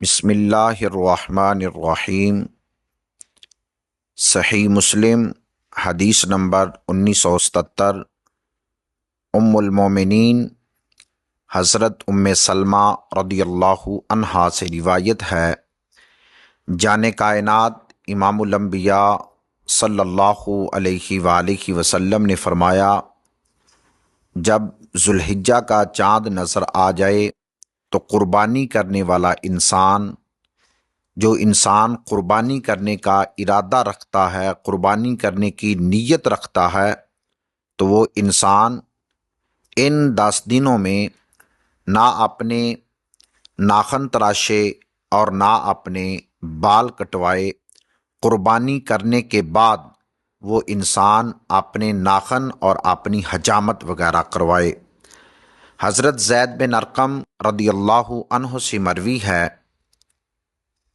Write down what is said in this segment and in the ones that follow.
بسم اللہ الرحمن الرحیم۔ صحیح مسلم حدیث نمبر 1977، ام المومنین حضرت ام سلمہ رضی اللہ عنہا سے روایت ہے، جان کائنات امام الانبیاء صلی اللہ علیہ وآلہ وسلم نے فرمایا، جب ذوالحجہ کا چاند نظر آ جائے تو قربانی کرنے والا انسان، جو انسان قربانی کرنے کا ارادہ رکھتا ہے، قربانی کرنے کی نیت رکھتا ہے، تو وہ انسان ان 10 دنوں میں نہ اپنے ناخن تراشے اور نہ اپنے بال کٹوائے۔ قربانی کرنے کے بعد وہ انسان اپنے ناخن اور اپنی حجامت وغیرہ کروائے۔ حضرت زید بن ارقم رضی اللہ عنہ سے مروی ہے،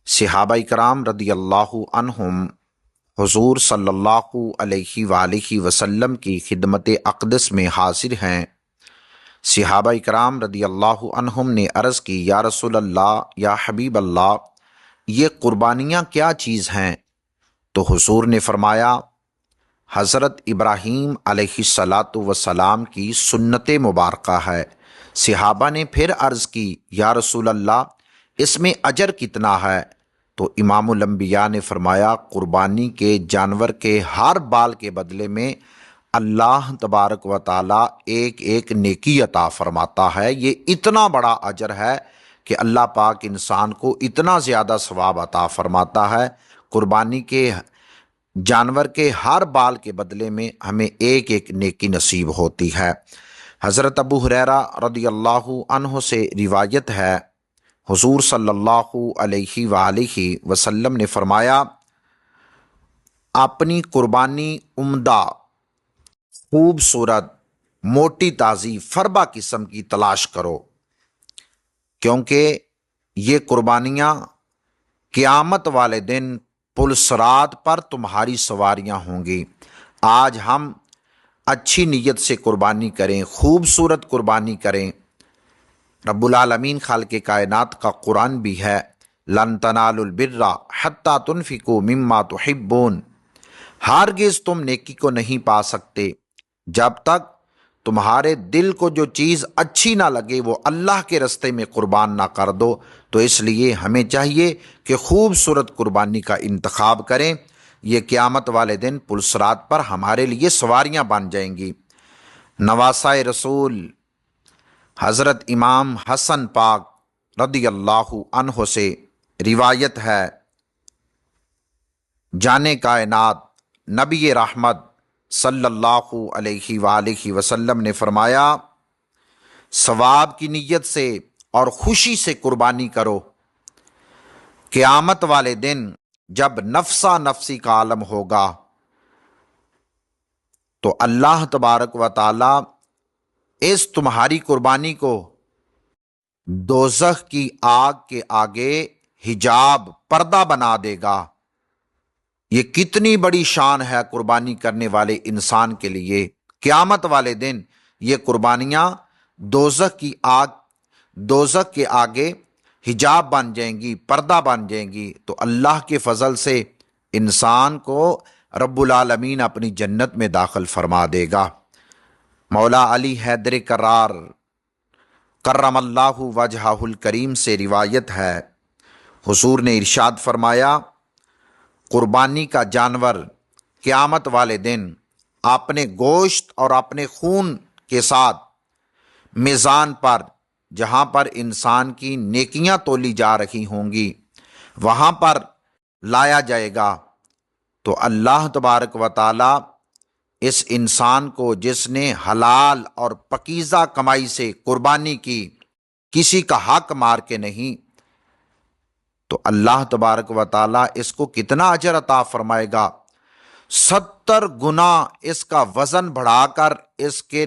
صحابہ کرام رضی اللہ عنہم حضور صلی اللہ علیہ وآلہ وسلم کی خدمت اقدس میں حاضر ہیں۔ صحابہ کرام رضی اللہ عنہم نے عرض کی، یا رسول اللہ، یا حبیب اللہ، یہ قربانیاں کیا چیز ہیں؟ تو حضور نے فرمایا، حضرت ابراہیم علیہ السلام کی سنت مبارکہ ہے۔ صحابہ نے پھر عرض کی، یا رسول اللہ، اس میں اجر کتنا ہے؟ تو امام الانبیاء نے فرمایا، قربانی کے جانور کے ہر بال کے بدلے میں اللہ تبارک و تعالیٰ ایک ایک نیکی عطا فرماتا ہے۔ یہ اتنا بڑا اجر ہے کہ اللہ پاک انسان کو اتنا زیادہ ثواب عطا فرماتا ہے۔ قربانی کے جانور کے ہر بال کے بدلے میں ہمیں ایک ایک نیکی نصیب ہوتی ہے۔ حضرت ابو ہریرہ رضی اللہ عنہ سے روایت ہے، حضور صلی اللہ علیہ وآلہ وسلم نے فرمایا، اپنی قربانی عمدہ، خوبصورت، موٹی تازی، فربا قسم کی تلاش کرو، کیونکہ یہ قربانیاں قیامت والے دن پلصرات پر تمہاری سواریاں ہوں گی۔ آج ہم اچھی نیت سے قربانی کریں، خوبصورت قربانی کریں۔ رب العالمین خالق کائنات کا قرآن بھی ہے، لن تنالوا البر حتی تنفقوا مما تحبون، ہرگز تم نیکی کو نہیں پا سکتے جب تک تمہارے دل کو جو چیز اچھی نہ لگے وہ اللہ کے راستے میں قربان نہ کر دو۔ تو اس لیے ہمیں چاہیے کہ خوبصورت قربانی کا انتخاب کریں، یہ قیامت والے دن پلصرات پر ہمارے لیے سواریاں بن جائیں گی۔ نواسۂ رسول حضرت امام حسن پاک رضی اللہ عنہ سے روایت ہے، جان کائنات نبی رحمت صلی اللہ علیہ وآلہ وسلم نے فرمایا، ثواب کی نیت سے اور خوشی سے قربانی کرو۔ قیامت والے دن جب نفسا نفسی کا عالم ہوگا تو اللہ تبارک و تعالی اس تمہاری قربانی کو دوزخ کی آگ کے آگے حجاب، پردہ بنا دے گا۔ یہ کتنی بڑی شان ہے قربانی کرنے والے انسان کے لیے۔ قیامت والے دن یہ قربانیاں دوزخ کی آگ، دوزخ کے آگے حجاب بن جائیں گی، پردہ بن جائیں گی۔ تو اللہ کے فضل سے انسان کو رب العالمین اپنی جنت میں داخل فرما دے گا۔ مولا علی حیدر کرار کرم اللہ وجہہ الکریم سے روایت ہے، حضور نے ارشاد فرمایا، قربانی کا جانور قیامت والے دن اپنے گوشت اور اپنے خون کے ساتھ میزان پر، جہاں پر انسان کی نیکیاں تولی جا رہی ہوں گی، وہاں پر لایا جائے گا۔ تو اللہ تبارک و تعالی اس انسان کو، جس نے حلال اور پاکیزہ کمائی سے قربانی کی، کسی کا حق مار کے نہیں، تو اللہ تبارک و تعالیٰ اس کو کتنا اجر عطا فرمائے گا؟ 70 گنا اس کا وزن بڑھا کر اس کے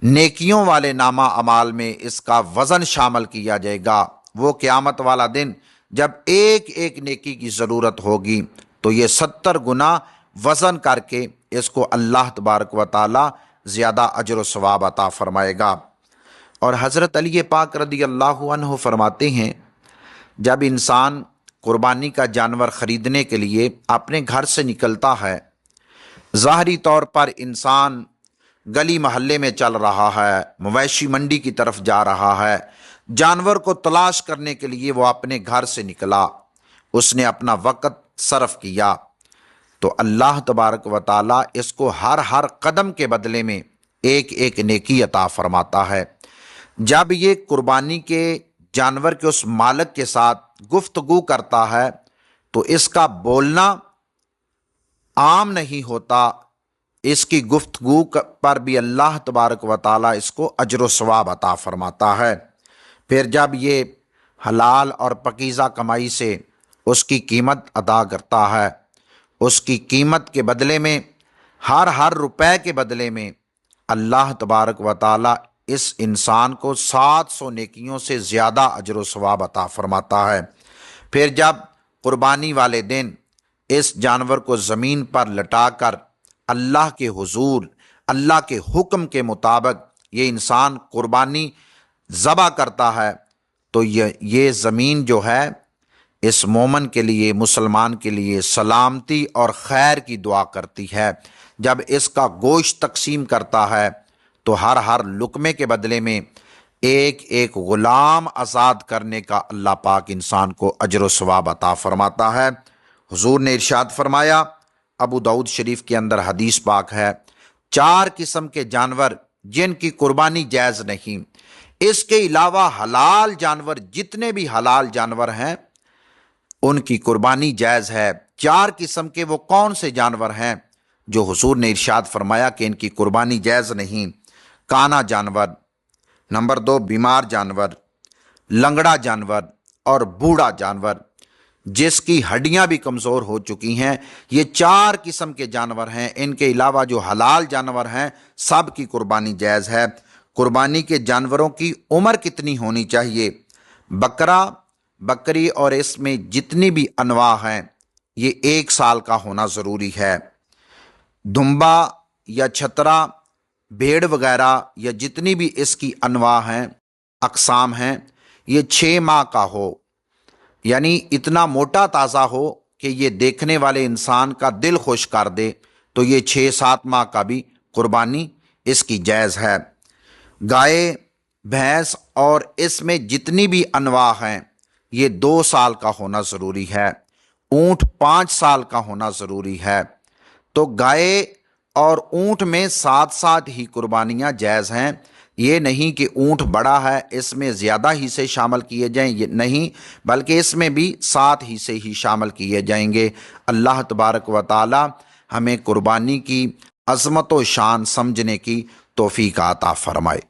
نیکیوں والے نامہ اعمال میں اس کا وزن شامل کیا جائے گا۔ وہ قیامت والا دن جب ایک ایک نیکی کی ضرورت ہوگی تو یہ 70 گنا وزن کر کے اس کو اللہ تبارک و تعالیٰ زیادہ اجر و ثواب عطا فرمائے گا۔ اور حضرت علی پاک رضی اللہ عنہ فرماتے ہیں، جب انسان قربانی کا جانور خریدنے کے لیے اپنے گھر سے نکلتا ہے، ظاہری طور پر انسان گلی محلے میں چل رہا ہے، مویشی منڈی کی طرف جا رہا ہے، جانور کو تلاش کرنے کے لیے وہ اپنے گھر سے نکلا، اس نے اپنا وقت صرف کیا، تو اللہ تبارک و تعالیٰ اس کو ہر قدم کے بدلے میں ایک ایک نیکی عطا فرماتا ہے۔ جب یہ قربانی کے جانور کے اس مالک کے ساتھ گفتگو کرتا ہے تو اس کا بولنا عام نہیں ہوتا، اس کی گفتگو پر بھی اللہ تبارک و تعالیٰ اس کو اجر و ثواب عطا فرماتا ہے۔ پھر جب یہ حلال اور پاکیزہ کمائی سے اس کی قیمت ادا کرتا ہے، اس کی قیمت کے بدلے میں ہر روپے کے بدلے میں اللہ تبارک و تعالیٰ اس انسان کو 700 نیکیوں سے زیادہ اجر و ثواب عطا فرماتا ہے۔ پھر جب قربانی والے دن اس جانور کو زمین پر لٹا کر اللہ کے حضور، اللہ کے حکم کے مطابق یہ انسان قربانی ذبح کرتا ہے تو یہ زمین جو ہے اس مومن کے لیے، مسلمان کے لیے سلامتی اور خیر کی دعا کرتی ہے۔ جب اس کا گوشت تقسیم کرتا ہے تو ہر لقمے کے بدلے میں ایک ایک غلام آزاد کرنے کا اللہ پاک انسان کو اجر و ثواب عطا فرماتا ہے۔ حضور نے ارشاد فرمایا، ابو داؤد شریف کے اندر حدیث پاک ہے، 4 قسم کے جانور جن کی قربانی جائز نہیں، اس کے علاوہ حلال جانور، جتنے بھی حلال جانور ہیں ان کی قربانی جائز ہے۔ 4 قسم کے وہ کون سے جانور ہیں جو حضور نے ارشاد فرمایا کہ ان کی قربانی جائز نہیں؟ کانا جانور، نمبر 2 بیمار جانور، لنگڑا جانور اور بوڑھا جانور جس کی ہڈیاں بھی کمزور ہو چکی ہیں، یہ 4 قسم کے جانور ہیں۔ ان کے علاوہ جو حلال جانور ہیں سب کی قربانی جائز ہے۔ قربانی کے جانوروں کی عمر کتنی ہونی چاہیے؟ بکرا، بکری اور اس میں جتنی بھی انواع ہیں یہ 1 سال کا ہونا ضروری ہے۔ دمبا یا چھترا، بھیڑ وغیرہ یا جتنی بھی اس کی انواع ہیں، اقسام ہیں، یہ 6 ماہ کا ہو، یعنی اتنا موٹا تازہ ہو کہ یہ دیکھنے والے انسان کا دل خوش کر دے، تو یہ 6-7 ماہ کا بھی قربانی اس کی جائز ہے۔ گائے، بھینس اور اس میں جتنی بھی انواع ہیں یہ 2 سال کا ہونا ضروری ہے۔ اونٹ 5 سال کا ہونا ضروری ہے۔ تو گائے اور اونٹ میں ساتھ ہی قربانیاں جائز ہیں۔ یہ نہیں کہ اونٹ بڑا ہے اس میں زیادہ حصے شامل کیے جائیں، یہ نہیں، بلکہ اس میں بھی 7 حصے ہی شامل کیے جائیں گے۔ اللہ تبارک و تعالی ہمیں قربانی کی عظمت و شان سمجھنے کی توفیق عطا فرمائے۔